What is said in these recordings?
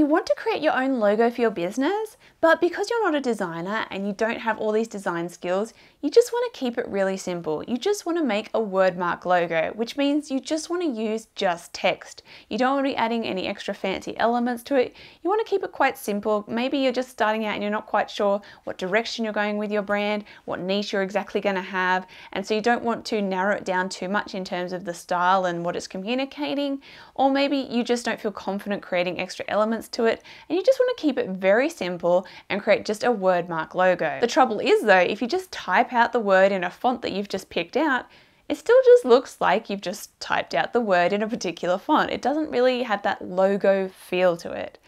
you want to create your own logo for your business, but because you're not a designer and you don't have all these design skills, you just want to keep it really simple. You just want to make a wordmark logo, which means you just want to use just text. You don't want to be adding any extra fancy elements to it. You want to keep it quite simple. Maybe you're just starting out and you're not quite sure what direction you're going with your brand, what niche you're exactly going to have, and so you don't want to narrow it down too much in terms of the style and what it's communicating, or maybe you just don't feel confident creating extra elements to it and you just want to keep it very simple and create just a wordmark logo. The trouble is though, if you just type out the word in a font that you've just picked out, it still just looks like you've just typed out the word in a particular font. It doesn't really have that logo feel to it.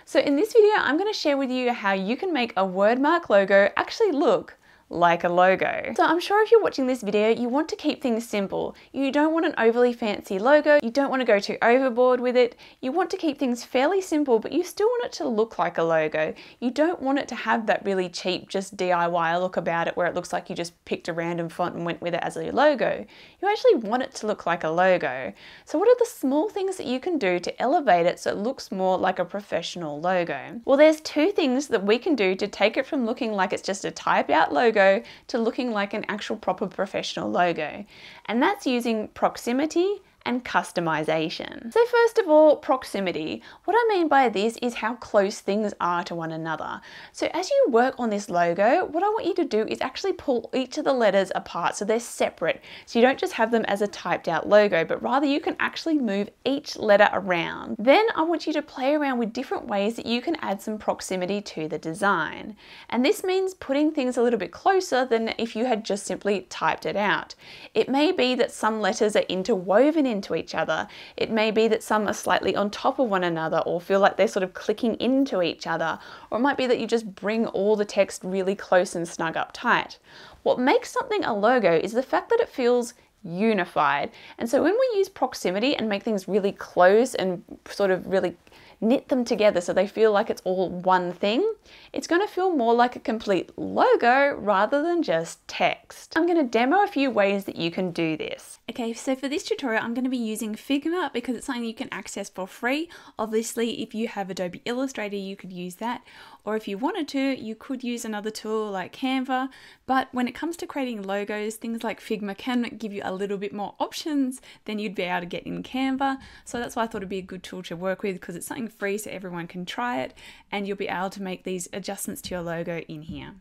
So in this video, I'm going to share with you how you can make a wordmark logo actually look like a logo. So I'm sure if you're watching this video, you want to keep things simple. You don't want an overly fancy logo. You don't want to go too overboard with it. You want to keep things fairly simple, but you still want it to look like a logo. You don't want it to have that really cheap, just DIY look about it where it looks like you just picked a random font and went with it as a logo. You actually want it to look like a logo. So what are the small things that you can do to elevate it so it looks more like a professional logo? Well, there's two things that we can do to take it from looking like it's just a typed out logo to looking like an actual proper professional logo. And that's using proximity and customization. So first of all, proximity. What I mean by this is how close things are to one another. So as you work on this logo, what I want you to do is actually pull each of the letters apart so they're separate. So you don't just have them as a typed out logo, but rather you can actually move each letter around. Then I want you to play around with different ways that you can add some proximity to the design. And this means putting things a little bit closer than if you had just simply typed it out. It may be that some letters are interwoven into each other. It may be that some are slightly on top of one another or feel like they're sort of clicking into each other, or it might be that you just bring all the text really close and snug up tight. What makes something a logo is the fact that it feels unified. And so when we use proximity and make things really close and sort of really knit them together so they feel like it's all one thing, it's going to feel more like a complete logo rather than just text. I'm going to demo a few ways that you can do this. Okay, so for this tutorial, I'm going to be using Figma because it's something you can access for free. Obviously, if you have Adobe Illustrator, you could use that. Or if you wanted to, you could use another tool like Canva. But when it comes to creating logos, things like Figma can give you a little bit more options than you'd be able to get in Canva. So that's why I thought it'd be a good tool to work with because it's something free so everyone can try it and you'll be able to make these adjustments to your logo in here.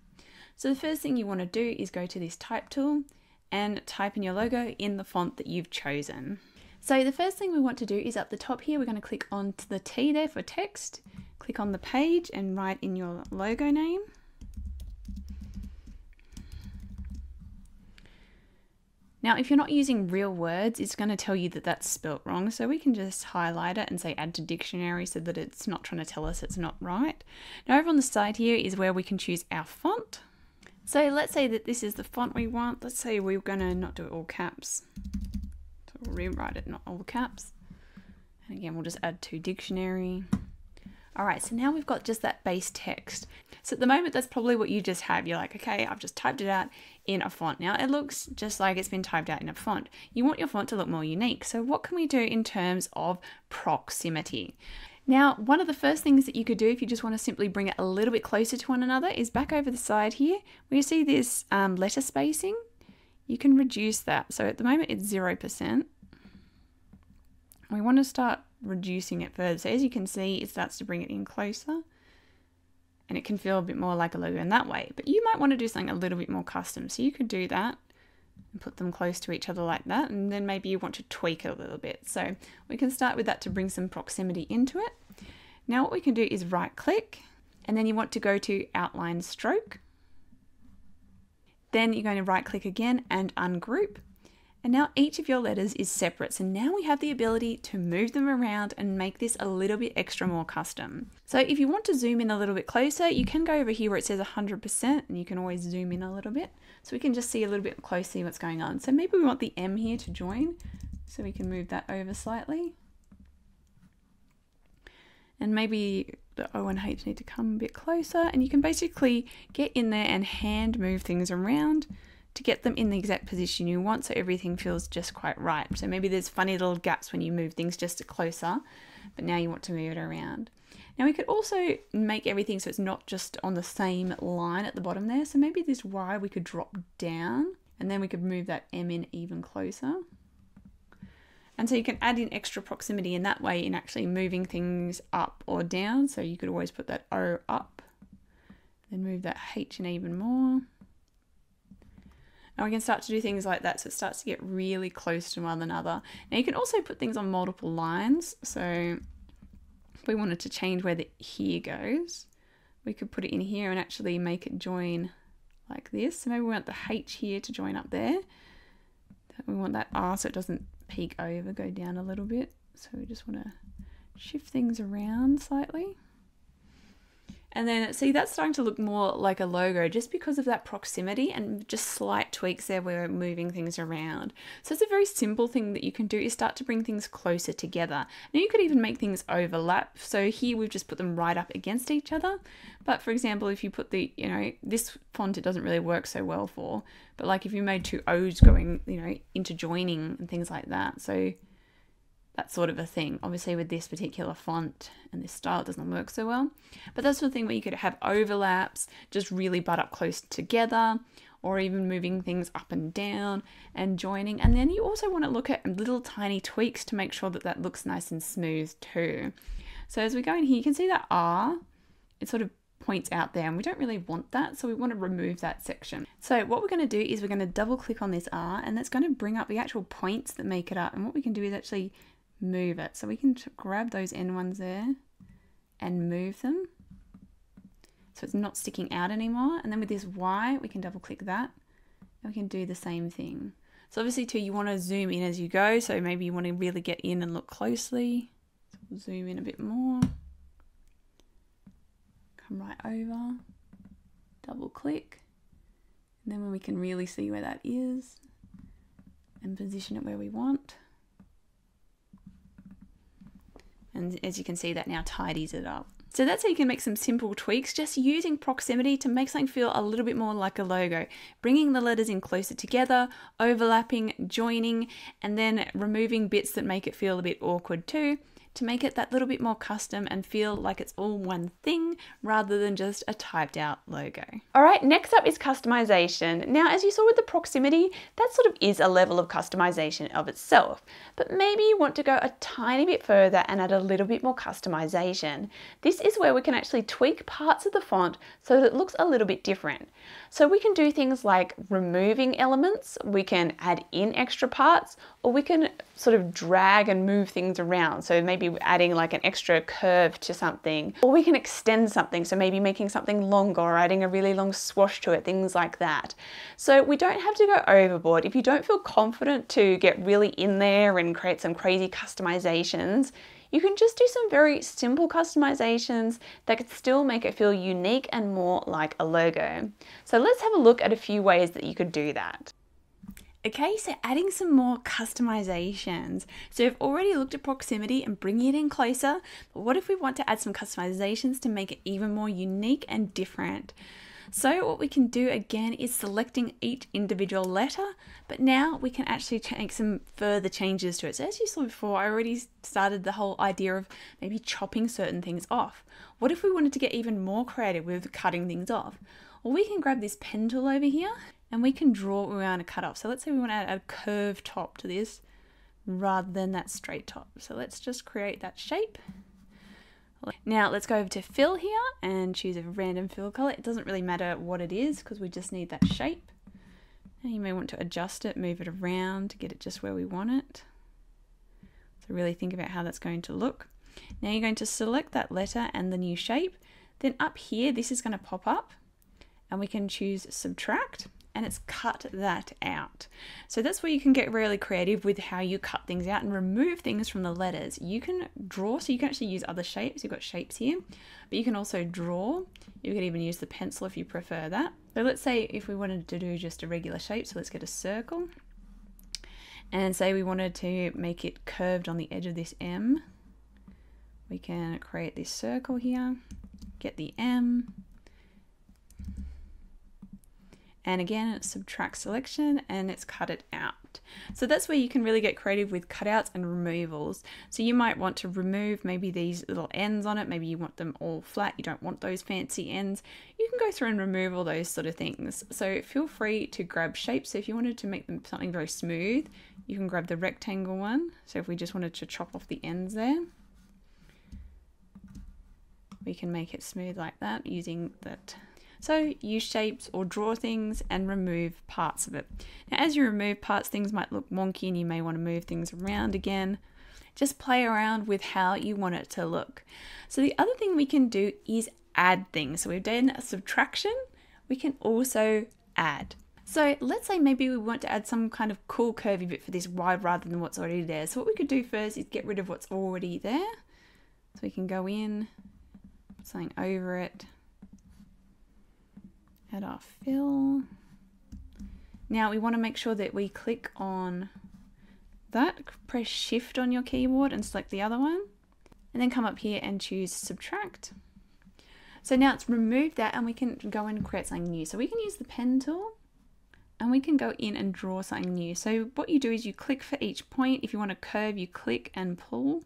So the first thing you want to do is go to this type tool and type in your logo in the font that you've chosen. So the first thing we want to do is up the top here, we're going to click on to the T there for text, click on the page and write in your logo name. Now, if you're not using real words, it's going to tell you that that's spelt wrong. So we can just highlight it and say add to dictionary so that it's not trying to tell us it's not right. Now over on the side here is where we can choose our font. So let's say that this is the font we want. Let's say we're going to not do it all caps. So we'll rewrite it not all caps. And again, we'll just add to dictionary. All right, so now we've got just that base text. So at the moment, that's probably what you just have. You're like, okay, I've just typed it out in a font. Now it looks just like it's been typed out in a font. You want your font to look more unique. So what can we do in terms of proximity? Now, one of the first things that you could do if you just want to simply bring it a little bit closer to one another is back over the side here, where you see this letter spacing. You can reduce that. So at the moment, it's 0%. We want to start reducing it further. So as you can see, it starts to bring it in closer and it can feel a bit more like a logo in that way. But you might want to do something a little bit more custom. So you could do that and put them close to each other like that. And then maybe you want to tweak it a little bit. So we can start with that to bring some proximity into it. Now what we can do is right click and then you want to go to outline stroke. Then you're going to right click again and ungroup. And now each of your letters is separate. So now we have the ability to move them around and make this a little bit extra more custom. So if you want to zoom in a little bit closer, you can go over here where it says 100% and you can always zoom in a little bit. So we can just see a little bit closely what's going on. So maybe we want the M here to join. So we can move that over slightly. And maybe the O and H need to come a bit closer. And you can basically get in there and hand move things around to get them in the exact position you want so everything feels just quite right. So maybe there's funny little gaps when you move things just closer. but now you want to move it around. Now we could also make everything so it's not just on the same line at the bottom there. So maybe this Y we could drop down, and then we could move that M in even closer. And so you can add in extra proximity in that way in actually moving things up or down. So you could always put that O up, then move that H in even more. And we can start to do things like that, so it starts to get really close to one another. Now you can also put things on multiple lines. So if we wanted to change where the here goes, we could put it in here and actually make it join like this. So maybe we want the H here to join up there. We want that R so it doesn't peek over, go down a little bit. So we just want to shift things around slightly. And then see, that's starting to look more like a logo just because of that proximity and just slight tweaks there where we're moving things around. So it's a very simple thing that you can do is start to bring things closer together. Now you could even make things overlap. So here we've just put them right up against each other. But for example, if you put the, this font, it doesn't really work so well for, but like if you made two O's going, interjoining and things like that. So that sort of a thing. Obviously with this particular font and this style, it doesn't work so well. But that's the thing where you could have overlaps, just really butt up close together, or even moving things up and down and joining. And then you also want to look at little tiny tweaks to make sure that that looks nice and smooth too. So as we go in here, you can see that R, it sort of points out there and we don't really want that. So we want to remove that section. So what we're going to do is we're going to double click on this R and that's going to bring up the actual points that make it up. And what we can do is actually move it. So we can grab those end ones there and move them so it's not sticking out anymore. And then with this Y, we can double click that and we can do the same thing. So obviously too, you want to zoom in as you go. So maybe you want to really get in and look closely. So we'll zoom in a bit more. Come right over, double click. And then when we can really see where that is and position it where we want. And as you can see, that now tidies it up. So that's how you can make some simple tweaks, just using proximity to make something feel a little bit more like a logo. Bringing the letters in closer together, overlapping, joining, and then removing bits that make it feel a bit awkward too, to make it that little bit more custom and feel like it's all one thing rather than just a typed out logo. All right, next up is customization. Now, as you saw with the proximity, that sort of is a level of customization of itself, but maybe you want to go a tiny bit further and add a little bit more customization. This is where we can actually tweak parts of the font so that it looks a little bit different. So we can do things like removing elements, we can add in extra parts, or we can sort of drag and move things around. So maybe adding like an extra curve to something, or we can extend something. So maybe making something longer or adding a really long swash to it, things like that. So we don't have to go overboard. If you don't feel confident to get really in there and create some crazy customizations, you can just do some very simple customizations that could still make it feel unique and more like a logo. So let's have a look at a few ways that you could do that. Okay, so adding some more customizations. So we've already looked at proximity and bringing it in closer, but what if we want to add some customizations to make it even more unique and different? So what we can do again is selecting each individual letter, but now we can actually make some further changes to it. So as you saw before, I already started the whole idea of maybe chopping certain things off. What if we wanted to get even more creative with cutting things off? Well, we can grab this pen tool over here and we can draw what we want to cut off. So let's say we want to add a curved top to this rather than that straight top. So let's just create that shape. Now let's go over to fill here and choose a random fill color. It doesn't really matter what it is because we just need that shape. And you may want to adjust it, move it around to get it just where we want it. So really think about how that's going to look. Now you're going to select that letter and the new shape. Then up here, this is going to pop up and we can choose subtract. And it's cut that out. So that's where you can get really creative with how you cut things out and remove things from the letters. You can draw, so you can actually use other shapes. You've got shapes here, but you can also draw. You could even use the pencil if you prefer that. So let's say if we wanted to do just a regular shape, so let's get a circle. And say we wanted to make it curved on the edge of this M. We can create this circle here, get the M, and again, it's subtract selection and it's cut it out. left. So that's where you can really get creative with cutouts and removals. So you might want to remove maybe these little ends on it. Maybe you want them all flat. You don't want those fancy ends. You can go through and remove all those sort of things. So feel free to grab shapes. So if you wanted to make them something very smooth, you can grab the rectangle one. So if we just wanted to chop off the ends there, we can make it smooth like that using that. So use shapes or draw things and remove parts of it. Now as you remove parts, things might look wonky and you may want to move things around again. Just play around with how you want it to look. So the other thing we can do is add things. So we've done a subtraction, we can also add. So let's say maybe we want to add some kind of cool curvy bit for this wide rather than what's already there. So what we could do first is get rid of what's already there. So we can go in, put something over it, add our fill. Now we want to make sure that we click on that, press shift on your keyboard and select the other one, and then come up here and choose subtract. So now it's removed that and we can go in and create something new. So we can use the pen tool and we can go in and draw something new. So what you do is you click for each point. If you want a curve, you click and pull.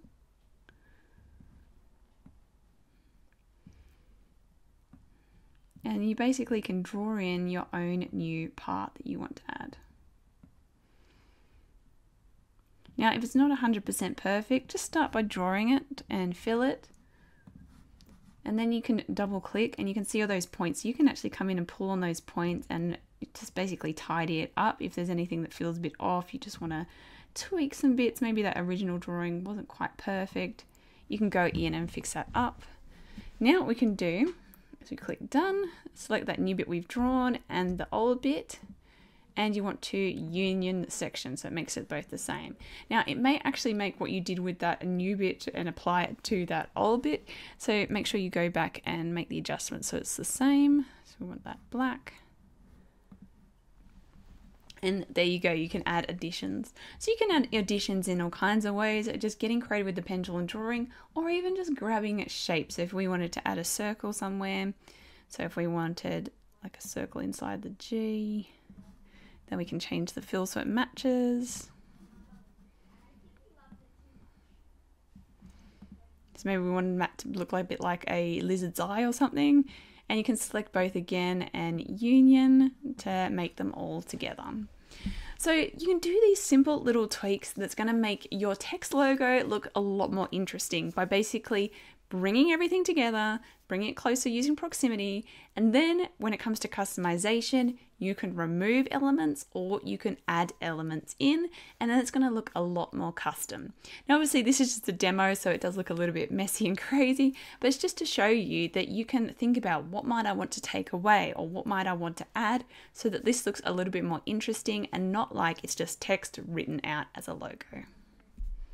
And you basically can draw in your own new part that you want to add. Now, if it's not 100% perfect, just start by drawing it and fill it. And then you can double click and you can see all those points. You can actually come in and pull on those points and just basically tidy it up. If there's anything that feels a bit off, you just want to tweak some bits. Maybe that original drawing wasn't quite perfect. You can go in and fix that up. Now what we can do, so click done, select that new bit we've drawn and the old bit, and you want to union the section so it makes it both the same. Now it may actually make what you did with that new bit and apply it to that old bit, so make sure you go back and make the adjustment so it's the same. So we want that black. And there you go, you can add additions. So you can add additions in all kinds of ways, just getting creative with the pen tool and drawing, or even just grabbing shapes. So if we wanted to add a circle somewhere, so if we wanted like a circle inside the G, then we can change the fill so it matches. So maybe we wanted that to look like a bit like a lizard's eye or something. And you can select both again and union to make them all together. So you can do these simple little tweaks that's going to make your text logo look a lot more interesting by basically bringing everything together, bringing it closer using proximity, and then when it comes to customization, you can remove elements or you can add elements in, and then it's going to look a lot more custom. Now obviously this is just a demo, so it does look a little bit messy and crazy, but it's just to show you that you can think about what might I want to take away or what might I want to add so that this looks a little bit more interesting and not like it's just text written out as a logo.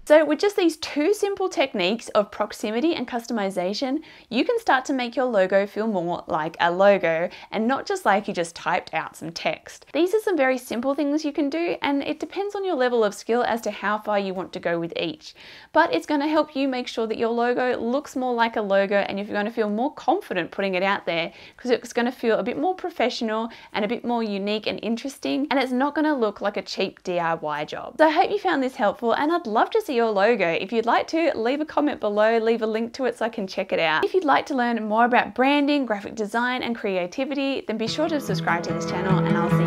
So with just these two simple techniques of proximity and customization, you can start to make your logo feel more like a logo and not just like you just typed out some text. These are some very simple things you can do, and it depends on your level of skill as to how far you want to go with each. But it's going to help you make sure that your logo looks more like a logo, and if you're going to feel more confident putting it out there, because it's going to feel a bit more professional and a bit more unique and interesting, and it's not going to look like a cheap DIY job. So I hope you found this helpful, and I'd love to see your logo. If you'd like to, leave a comment below, leave a link to it so I can check it out. If you'd like to learn more about branding, graphic design and creativity, then be sure to subscribe to this channel, and I'll see you